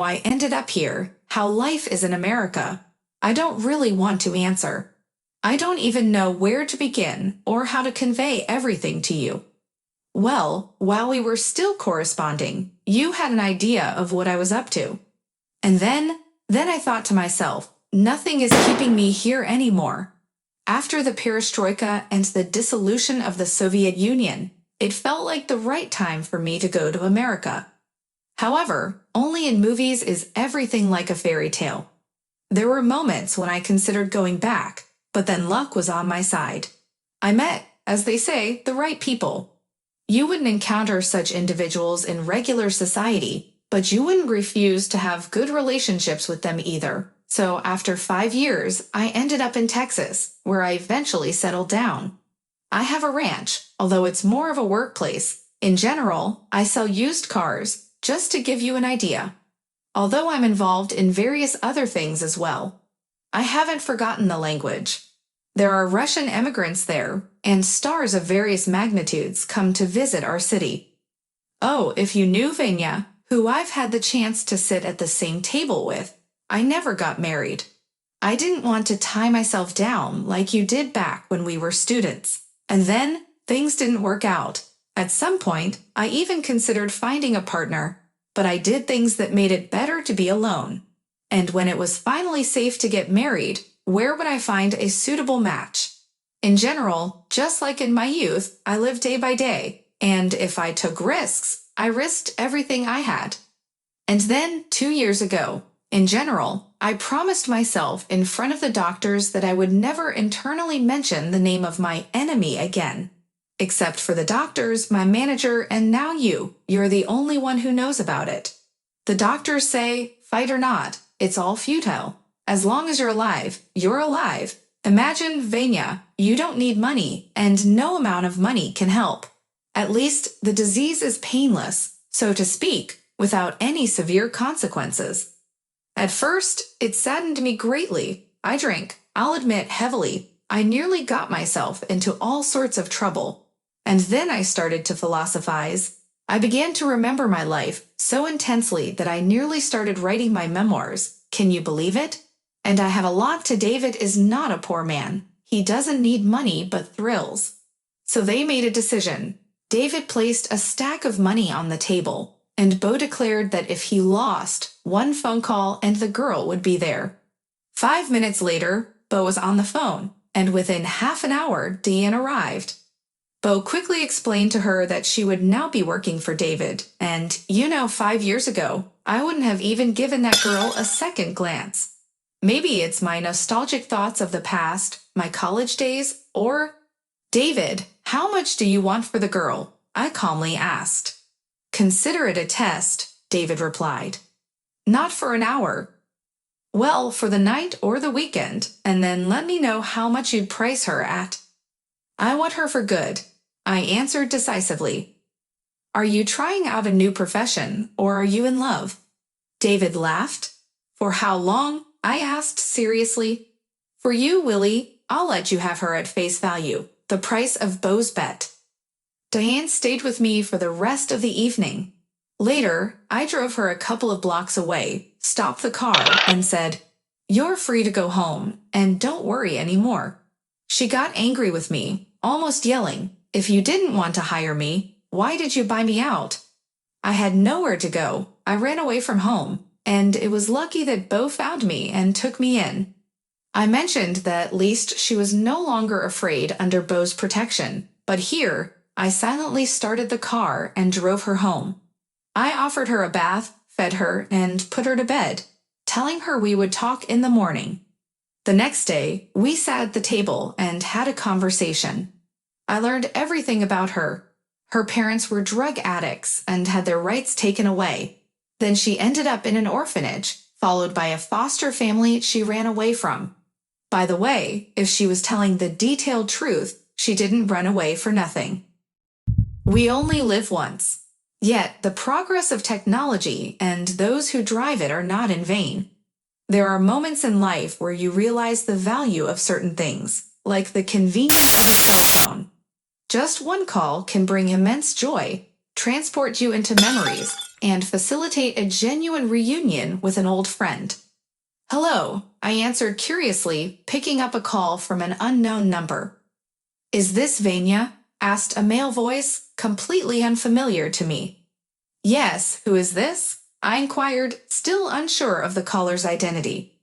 I ended up here, how life is in America. I don't really want to answer. I don't even know where to begin or how to convey everything to you. Well, while we were still corresponding, you had an idea of what I was up to. And then I thought to myself, nothing is keeping me here anymore. After the perestroika and the dissolution of the Soviet Union, it felt like the right time for me to go to America. However, only in movies is everything like a fairy tale. There were moments when I considered going back, but then luck was on my side. I met, as they say, the right people. You wouldn't encounter such individuals in regular society, but you wouldn't refuse to have good relationships with them either. So after 5 years, I ended up in Texas, where I eventually settled down. I have a ranch, although it's more of a workplace. In general, I sell used cars, just to give you an idea. Although I'm involved in various other things as well. I haven't forgotten the language. There are Russian immigrants there, and stars of various magnitudes come to visit our city. Oh, if you knew Venya, who I've had the chance to sit at the same table with, I never got married. I didn't want to tie myself down like you did back when we were students. And then, things didn't work out. At some point, I even considered finding a partner, but I did things that made it better to be alone. And when it was finally safe to get married, where would I find a suitable match? In general, just like in my youth, I lived day by day, and if I took risks, I risked everything I had. And then, 2 years ago, in general, I promised myself in front of the doctors that I would never internally mention the name of my enemy again. Except for the doctors, my manager, and now you're the only one who knows about it. The doctors say, fight or not, it's all futile. As long as you're alive, you're alive. Imagine, Venya, you don't need money, and no amount of money can help. At least, the disease is painless, so to speak, without any severe consequences. At first, it saddened me greatly. I drank, I'll admit heavily. I nearly got myself into all sorts of trouble. And then I started to philosophize. I began to remember my life so intensely that I nearly started writing my memoirs. Can you believe it? And I have a lot to David is not a poor man. He doesn't need money but thrills. So they made a decision. David placed a stack of money on the table, and Bo declared that if he lost, one phone call and the girl would be there. 5 minutes later, Bo was on the phone, and within half an hour, Diane arrived. Bo quickly explained to her that she would now be working for David, and 5 years ago, I wouldn't have even given that girl a second glance. Maybe it's my nostalgic thoughts of the past, my college days, or... David, how much do you want for the girl? I calmly asked. Consider it a test, David replied. Not for an hour. Well, for the night or the weekend, and then let me know how much you'd price her at. I want her for good, I answered decisively. Are you trying out a new profession, or are you in love? David laughed. For how long? I asked seriously. For you, Willie, I'll let you have her at face value, the price of Bo's bet. Diane stayed with me for the rest of the evening. Later, I drove her a couple of blocks away, stopped the car, and said, "You're free to go home, and don't worry anymore." She got angry with me, almost yelling, "If you didn't want to hire me, why did you buy me out?" I had nowhere to go. I ran away from home, and it was lucky that Bo found me and took me in. I mentioned that at least she was no longer afraid under Bo's protection, but here, I silently started the car and drove her home. I offered her a bath, fed her, and put her to bed, telling her we would talk in the morning. The next day, we sat at the table and had a conversation. I learned everything about her. Her parents were drug addicts and had their rights taken away. Then she ended up in an orphanage, followed by a foster family she ran away from. By the way, if she was telling the detailed truth, she didn't run away for nothing. We only live once. Yet, the progress of technology and those who drive it are not in vain. There are moments in life where you realize the value of certain things, like the convenience of a cell phone. Just one call can bring immense joy, transport you into memories, and facilitate a genuine reunion with an old friend. "Hello," I answered curiously, picking up a call from an unknown number. "Is this Vanya?" asked a male voice, completely unfamiliar to me. "Yes, who is this?" I inquired, still unsure of the caller's identity.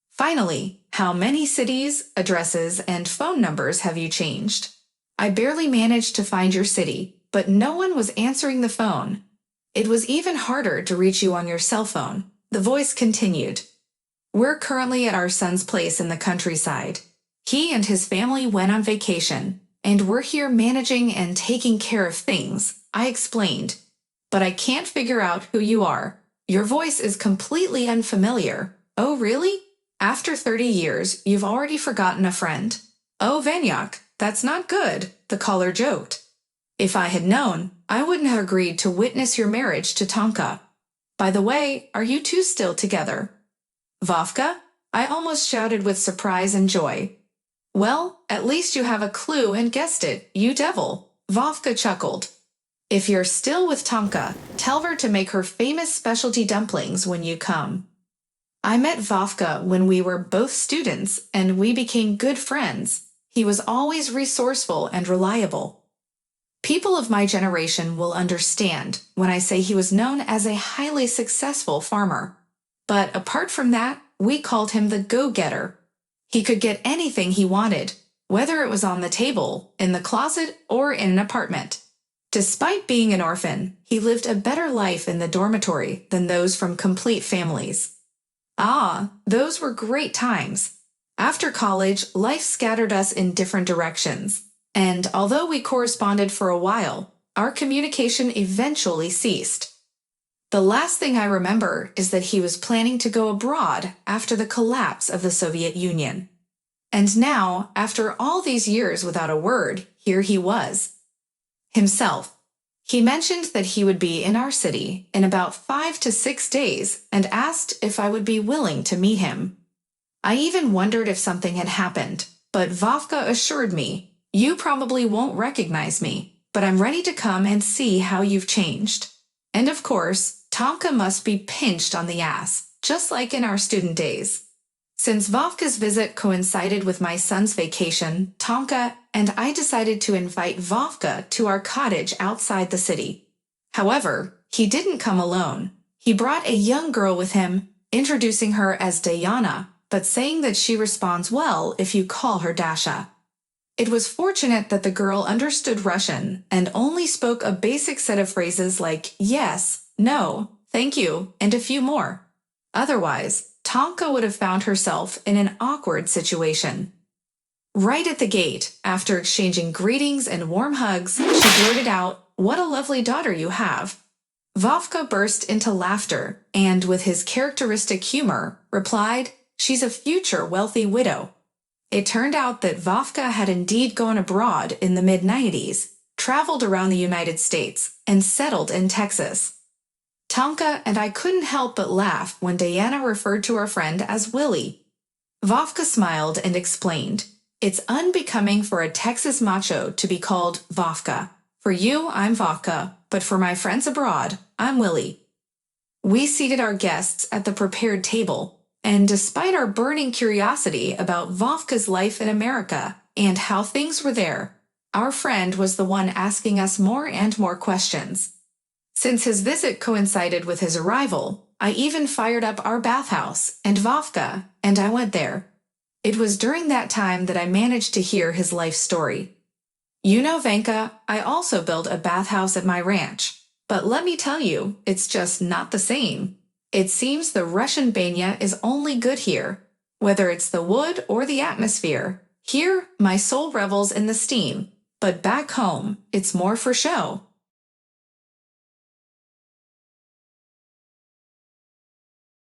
"Finally, how many cities, addresses, and phone numbers have you changed? I barely managed to find your city, but no one was answering the phone. It was even harder to reach you on your cell phone," the voice continued. "We're currently at our son's place in the countryside. He and his family went on vacation, and we're here managing and taking care of things," I explained. "But I can't figure out who you are. Your voice is completely unfamiliar." "Oh, really? After 30 years, you've already forgotten a friend?" "Oh, Vanyak, that's not good," the caller joked. "If I had known, I wouldn't have agreed to witness your marriage to Tonka. By the way, are you two still together?" "Vovka?" I almost shouted with surprise and joy. "Well, at least you have a clue and guessed it, you devil," Vovka chuckled. "If you're still with Tonka, tell her to make her famous specialty dumplings when you come." I met Vovka when we were both students, and we became good friends. He was always resourceful and reliable. People of my generation will understand when I say he was known as a highly successful farmer. But apart from that, we called him the go-getter. He could get anything he wanted, whether it was on the table, in the closet, or in an apartment. Despite being an orphan, he lived a better life in the dormitory than those from complete families. Ah, those were great times. After college, life scattered us in different directions, and although we corresponded for a while, our communication eventually ceased. The last thing I remember is that he was planning to go abroad after the collapse of the Soviet Union. And now, after all these years without a word, here he was. Himself. He mentioned that he would be in our city in about 5 to 6 days and asked if I would be willing to meet him. I even wondered if something had happened, but Vovka assured me, "You probably won't recognize me, but I'm ready to come and see how you've changed." And of course, Tonka must be pinched on the ass, just like in our student days. Since Vovka's visit coincided with my son's vacation, Tonka and I decided to invite Vovka to our cottage outside the city. However, he didn't come alone. He brought a young girl with him, introducing her as Diana, but saying that she responds well if you call her Dasha. It was fortunate that the girl understood Russian and only spoke a basic set of phrases like yes, no, thank you, and a few more. Otherwise, Tonka would have found herself in an awkward situation. Right at the gate, after exchanging greetings and warm hugs, she blurted out, "What a lovely daughter you have." Vovka burst into laughter and, with his characteristic humor, replied, "She's a future wealthy widow." It turned out that Vovka had indeed gone abroad in the mid-90s, traveled around the United States, and settled in Texas. Tonka and I couldn't help but laugh when Diana referred to our friend as Willie. Vovka smiled and explained, "It's unbecoming for a Texas macho to be called Vovka. For you, I'm Vovka, but for my friends abroad, I'm Willie." We seated our guests at the prepared table, and despite our burning curiosity about Vovka's life in America and how things were there, our friend was the one asking us more and more questions. Since his visit coincided with his arrival, I even fired up our bathhouse, and Vovka and I went there. It was during that time that I managed to hear his life story. "You know, Vanka, I also built a bathhouse at my ranch, but let me tell you, it's just not the same. It seems the Russian banya is only good here, whether it's the wood or the atmosphere. Here, my soul revels in the steam, but back home, it's more for show."